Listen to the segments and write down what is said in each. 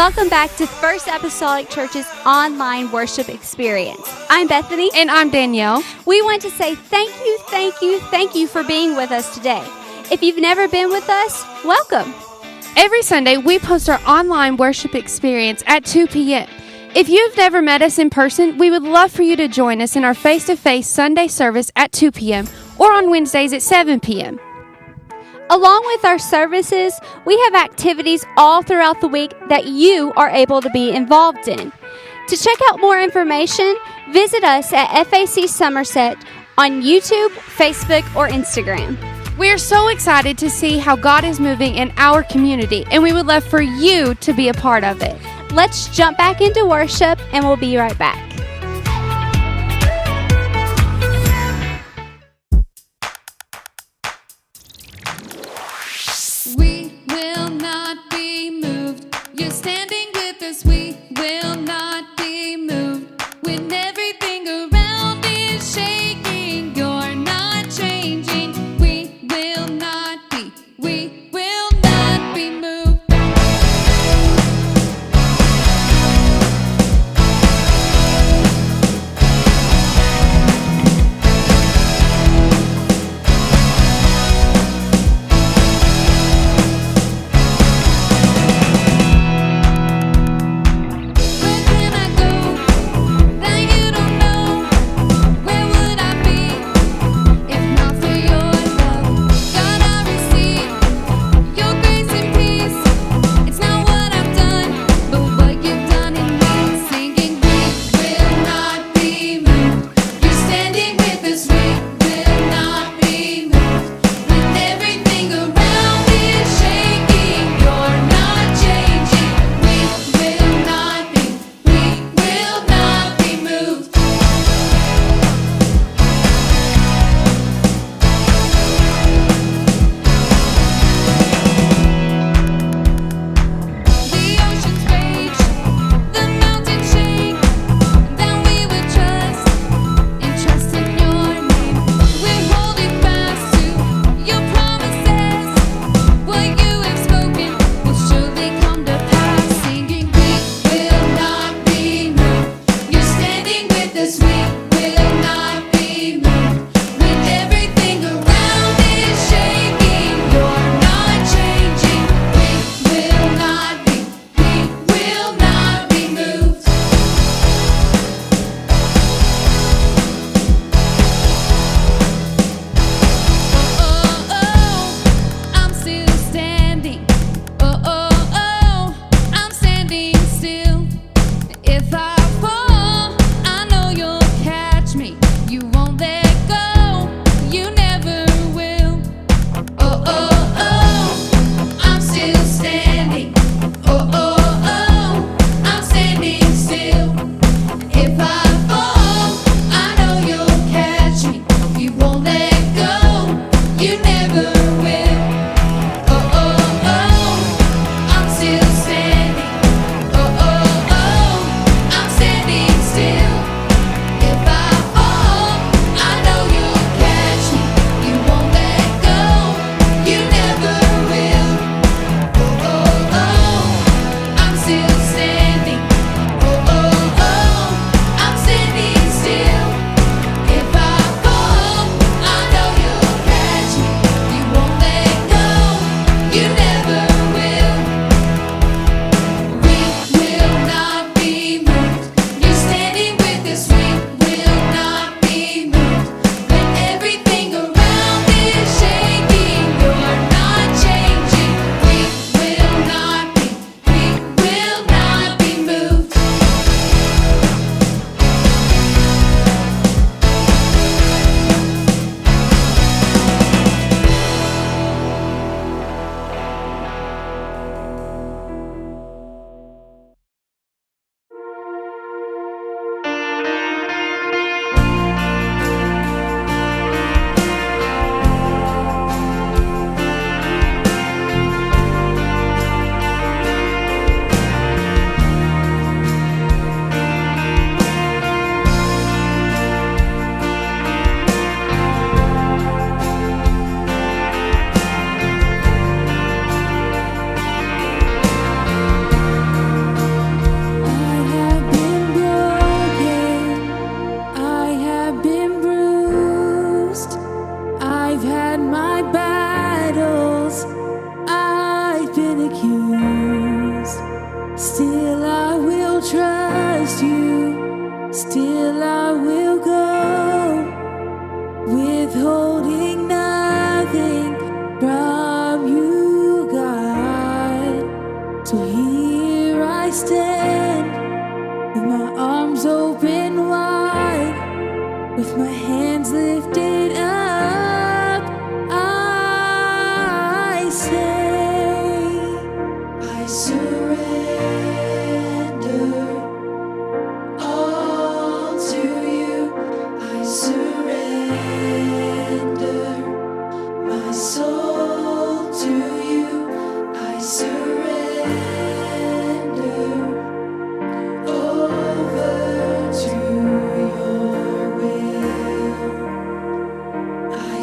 Welcome back to First Apostolic Church's online worship experience. I'm Bethany. And I'm Danielle. We want to say thank you for being with us today. If you've never been with us, welcome. Every Sunday, we post our online worship experience at 2 p.m. If you've never met us in person, we would love for you to join us in our face-to-face Sunday service at 2 p.m. or on Wednesdays at 7 p.m. Along with our services, we have activities all throughout the week that you are able to be involved in. To check out more information, visit us at FAC Somerset on YouTube, Facebook, or Instagram. We are so excited to see how God is moving in our community, and we would love for you to be a part of it. Let's jump back into worship, and we'll be right back. We will not be moved. You're standing with us. We will not be moved. When everything around is shaking, you're not changing. We will not be moved. had my battles, I've been accused. Still I will trust you, still I will go, withholding nothing from you, God. So here I stand, with my arms open wide, with my hands lifted up, I say, I surrender all to you. I surrender my soul to you. I surrender over to your will. I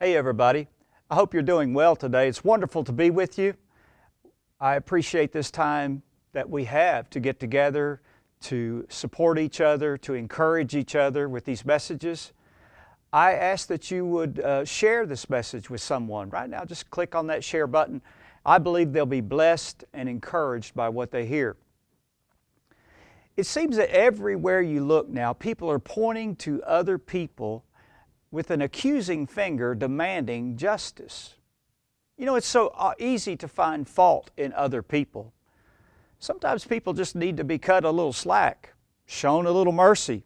Hey everybody, I hope you're doing well today. It's wonderful to be with you. I appreciate this time that we have to get together, to support each other, to encourage each other with these messages. I ask that you would share this message with someone. Right now, just click on that share button. I believe they'll be blessed and encouraged by what they hear. It seems that everywhere you look now, people are pointing to other people with an accusing finger demanding justice. You know, it's so easy to find fault in other people. Sometimes people just need to be cut a little slack, shown a little mercy.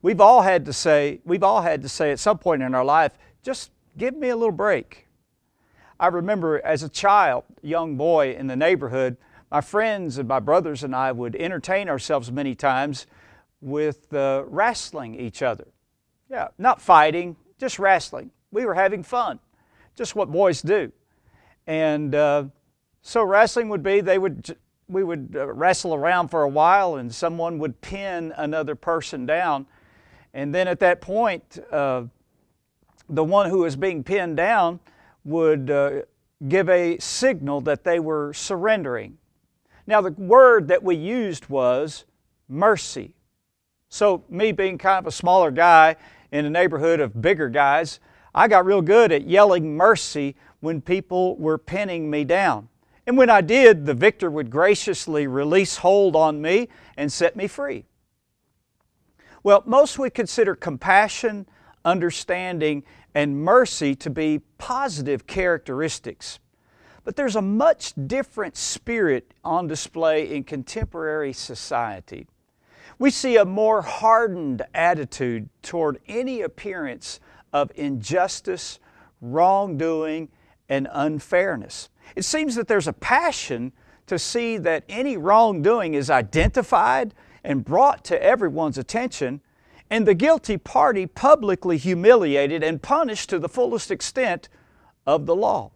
We've all had to say at some point in our life, just give me a little break. I remember as a child, young boy in the neighborhood, my friends and my brothers and I would entertain ourselves many times with wrestling each other. Yeah, not fighting, just wrestling. We were having fun, just what boys do. And so wrestling would be, we would wrestle around for a while and someone would pin another person down. And then at that point, the one who was being pinned down would give a signal that they were surrendering. Now the word that we used was mercy. So me being kind of a smaller guy in a neighborhood of bigger guys, I got real good at yelling mercy when people were pinning me down. And when I did, the victor would graciously release hold on me and set me free. Well, most would consider compassion, understanding, and mercy to be positive characteristics. But there's a much different spirit on display in contemporary society. We see a more hardened attitude toward any appearance of injustice, wrongdoing, and unfairness. It seems that there's a passion to see that any wrongdoing is identified and brought to everyone's attention, and the guilty party publicly humiliated and punished to the fullest extent of the law.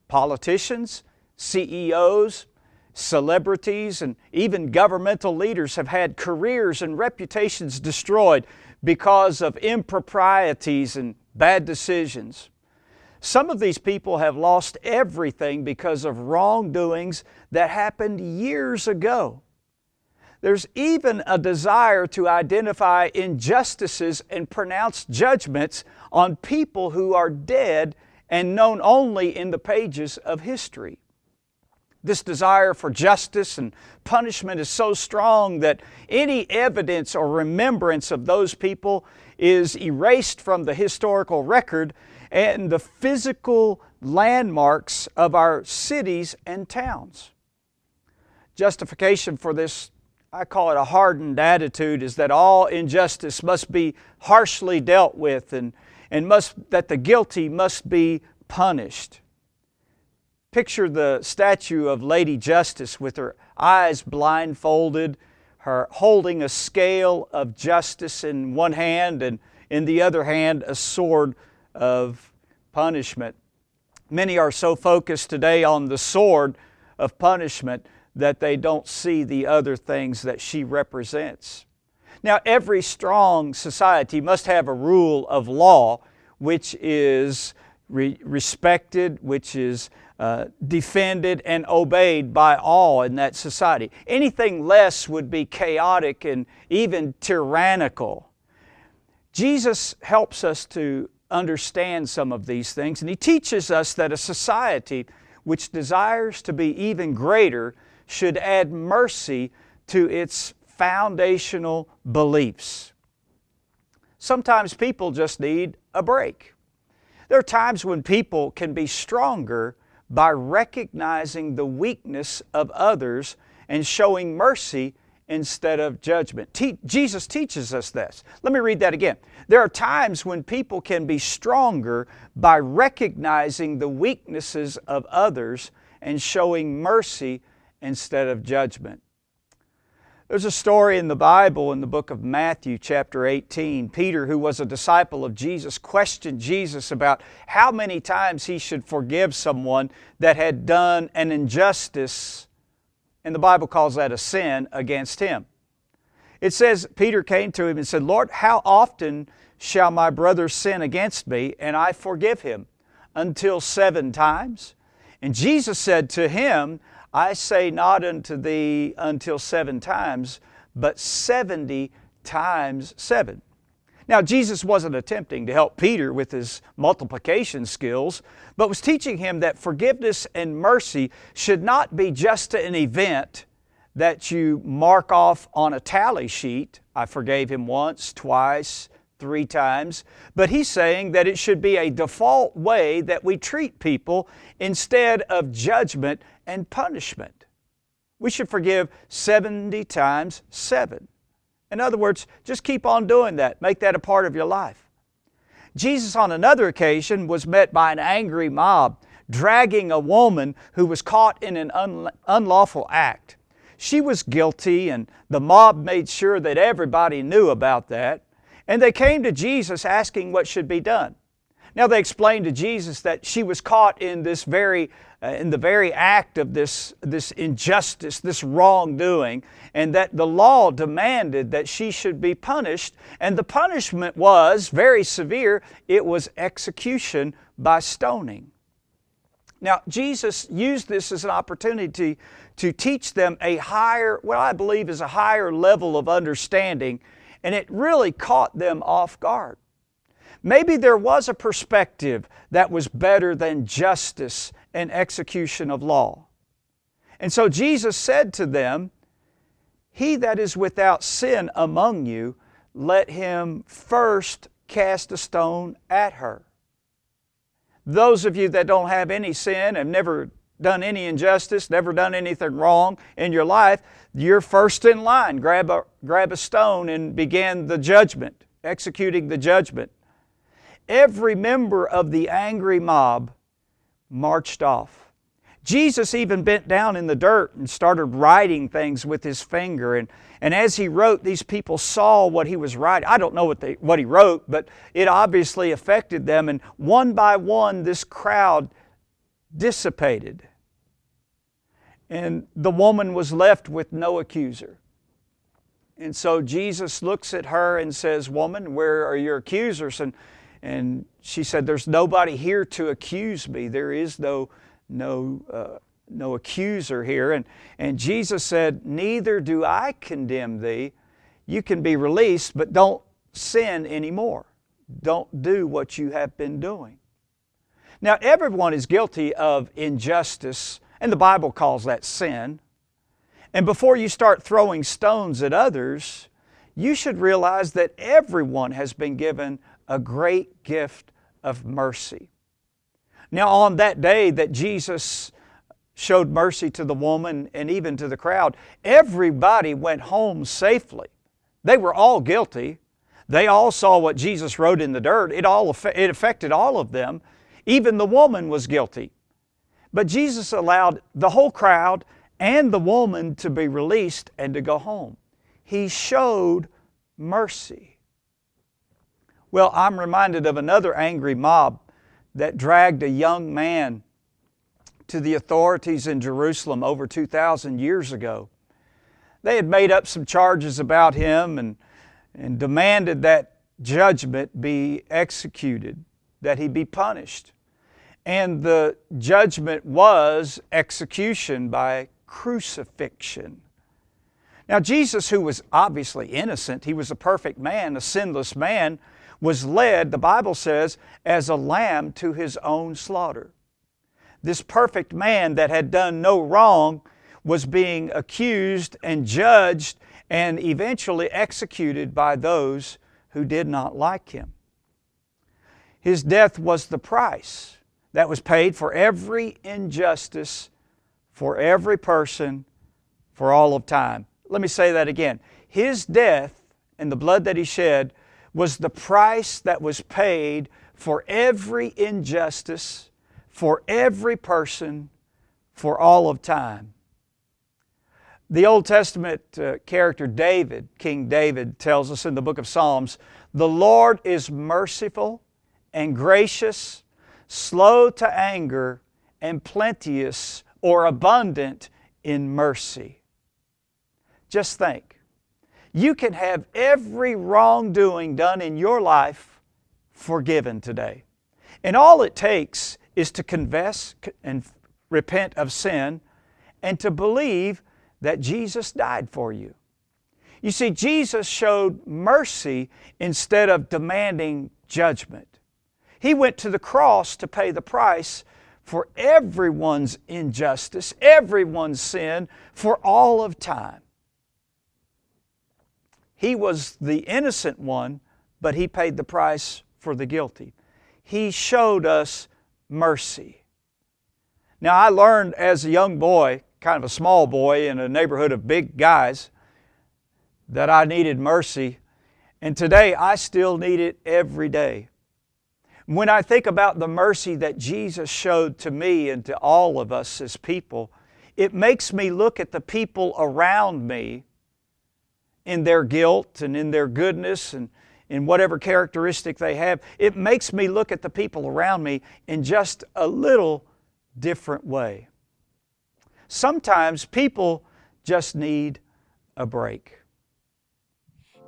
Politicians, CEOs, celebrities, and even governmental leaders have had careers and reputations destroyed because of improprieties and bad decisions. Some of these people have lost everything because of wrongdoings that happened years ago. There's even a desire to identify injustices and pronounce judgments on people who are dead and known only in the pages of history. This desire for justice and punishment is so strong that any evidence or remembrance of those people is erased from the historical record and the physical landmarks of our cities and towns. Justification for this, I call it a hardened attitude, is that all injustice must be harshly dealt with and that the guilty must be punished. Picture the statue of Lady Justice with her eyes blindfolded, her holding a scale of justice in one hand and in the other hand a sword of punishment. Many are so focused today on the sword of punishment that they don't see the other things that she represents. Now, every strong society must have a rule of law which is respected, which is defended and obeyed by all in that society. Anything less would be chaotic and even tyrannical. Jesus helps us to understand some of these things, and He teaches us that a society which desires to be even greater should add mercy to its foundational beliefs. Sometimes people just need a break. There are times when people can be stronger by recognizing the weakness of others and showing mercy instead of judgment. Jesus teaches us this. Let me read that again. There are times when people can be stronger by recognizing the weaknesses of others and showing mercy instead of judgment. There's a story in the Bible in the book of Matthew chapter 18. Peter, who was a disciple of Jesus, questioned Jesus about how many times he should forgive someone that had done an injustice, and the Bible calls that a sin, against him. It says Peter came to him and said, "Lord, how often shall my brother sin against me, and I forgive him? Until 7 times? And Jesus said to him, I say not unto thee until 7 times, but 70 times 7. Now, Jesus wasn't attempting to help Peter with his multiplication skills, but was teaching him that forgiveness and mercy should not be just an event that you mark off on a tally sheet. I forgave him once, twice, 3 times. But he's saying that it should be a default way that we treat people instead of judgment and punishment. We should forgive 70 times 7. In other words, just keep on doing that. Make that a part of your life. Jesus on another occasion was met by an angry mob dragging a woman who was caught in an unlawful act. She was guilty, and the mob made sure that everybody knew about that. And they came to Jesus asking what should be done. Now they explained to Jesus that she was caught in the very act of this injustice, this wrongdoing, and that the law demanded that she should be punished. And the punishment was very severe. It was execution by stoning. Now, Jesus used this as an opportunity to teach them a higher, what I believe is a higher level of understanding, and it really caught them off guard. Maybe there was a perspective that was better than justice and execution of law. And so Jesus said to them, he that is without sin among you, let him first cast a stone at her. Those of you that don't have any sin, have never done any injustice, never done anything wrong in your life, you're first in line. Grab a stone and begin the judgment, executing the judgment. Every member of the angry mob marched off. Jesus even bent down in the dirt and started writing things with his finger. And as he wrote, these people saw what he was writing. I don't know what he wrote, but it obviously affected them. And one by one, this crowd dissipated. And the woman was left with no accuser. And so Jesus looks at her and says, woman, where are your accusers? And she said, there's nobody here to accuse me. There is no accuser here. And Jesus said, neither do I condemn thee. You can be released, but don't sin anymore. Don't do what you have been doing. Now, everyone is guilty of injustice, and the Bible calls that sin. And before you start throwing stones at others, you should realize that everyone has been given a great gift of mercy. Now, on that day that Jesus showed mercy to the woman and even to the crowd, everybody went home safely. They were all guilty. They all saw what Jesus wrote in the dirt. It affected all of them. Even the woman was guilty. But Jesus allowed the whole crowd and the woman to be released and to go home. He showed mercy. Well, I'm reminded of another angry mob that dragged a young man to the authorities in Jerusalem over 2,000 years ago. They had made up some charges about him and demanded that judgment be executed, that he be punished. And the judgment was execution by crucifixion. Now, Jesus, who was obviously innocent, he was a perfect man, a sinless man, was led, the Bible says, as a lamb to his own slaughter. This perfect man that had done no wrong was being accused and judged and eventually executed by those who did not like him. His death was the price that was paid for every injustice, for every person, for all of time. Let me say that again. His death and the blood that he shed was the price that was paid for every injustice, for every person, for all of time. The Old Testament character David, King David, tells us in the book of Psalms, the Lord is merciful and gracious, slow to anger, and plenteous or abundant in mercy. Just think. You can have every wrongdoing done in your life forgiven today. And all it takes is to confess and repent of sin and to believe that Jesus died for you. You see, Jesus showed mercy instead of demanding judgment. He went to the cross to pay the price for everyone's injustice, everyone's sin, for all of time. He was the innocent one, but He paid the price for the guilty. He showed us mercy. Now, I learned as a young boy, kind of a small boy in a neighborhood of big guys, that I needed mercy, and today I still need it every day. When I think about the mercy that Jesus showed to me and to all of us as people, it makes me look at the people around me in their guilt and in their goodness and in whatever characteristic they have. It makes me look at the people around me in just a little different way. Sometimes people just need a break.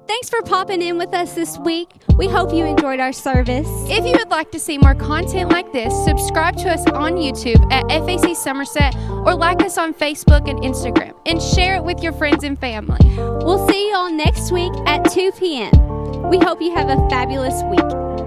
Thanks for popping in with us this week. We hope you enjoyed our service. If you would like to see more content like this, subscribe to us on YouTube at FAC Somerset or like us on Facebook and Instagram and share it with your friends and family. We'll see you all next week at 2 p.m. We hope you have a fabulous week.